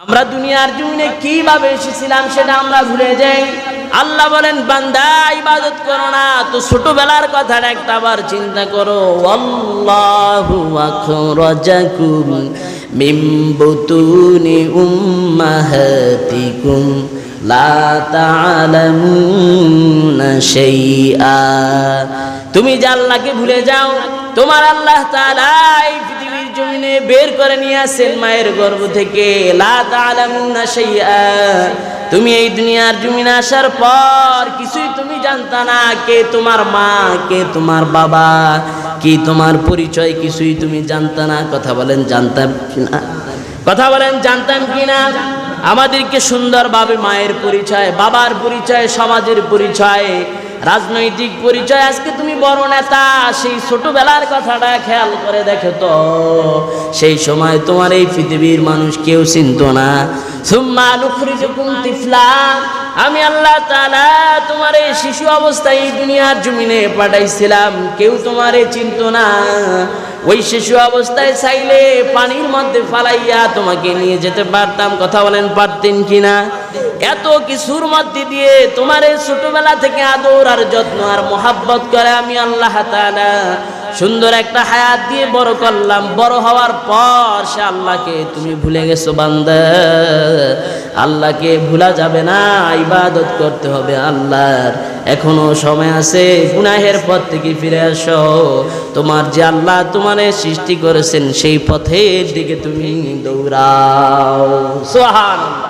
আমরা দুনিয়ার জমিনে কিভাবে এসেছিলাম সেটা আমরা ভুলে যাই। আল্লাহ বলেন, বান্দা ইবাদত করো না তো ছোটবেলার কথাটা একটাবার চিন্তা করো। আল্লাহু আখরাজাকুম মিন বুতুনি উম্মাহাতিকুম লা তা'লামুনা শাইআ। তুমি যে আল্লাহকে ভুলে যাও, তোমার আল্লাহ তাআলা এই পৃথিবীর জমিনে বের করে নিয়ে আসেন মায়ের গর্ভ থেকে। লা তা'লামুনা শাইআ, তুমি এই দুনিয়ার জমিনে আসার পর কিছুই তুমি জানতা না। কে তোমার মা, কে তোমার বাবা, কি তোমার পরিচয়, কিছুই তুমি জানতা না। কথা বলেন জানতাম কিনা? কথা বলেন জানতাম কিনা? আমাদেরকে সুন্দরভাবে মায়ের পরিচয়, বাবার পরিচয়, সমাজের পরিচয়, রাজনৈতিক পরিচয়। আজকে তুমি বড় নেতা, সেই ছোটবেলার কথাটা খেয়াল করে দেখো তো। সেই সময় তোমার এই পৃথিবীর মানুষ কেউ চিনত না। সুম্মা নুখরিজুকুম তিফলা, আমি আল্লাহ তাআলা তোমার এই শিশু অবস্থায় এই দুনিয়ার জমিনে পাঠাইছিলাম, কেউ তোমারে চিনত না। ওই শিশু অবস্থায় চাইলে পানির মধ্যে ফালাইয়া তোমাকে নিয়ে যেতে পারতাম। কথা বলেন পারতেন কিনা? এত কিছুর মধ্যে দিয়ে তোমার এই ছোটবেলা থেকে আদর আর যত্ন আর মোহাব্বত করে আমি আল্লাহ তাআলা সুন্দর একটা হায়াত দিয়ে বড় করলাম। বড় হওয়ার পর সে আল্লাহকে তুমি ভুলে গেছো বান্দা। আল্লাহকে ভুলা যাবে না, ইবাদত করতে হবে আল্লাহর। এখনো সময় আছে, গুনাহের পথ থেকে ফিরে আসো। তোমার যে আল্লাহ তোমারে সৃষ্টি করেছেন সেই পথের দিকে তুমি দৌড়াও। সুবহানাল্লাহ।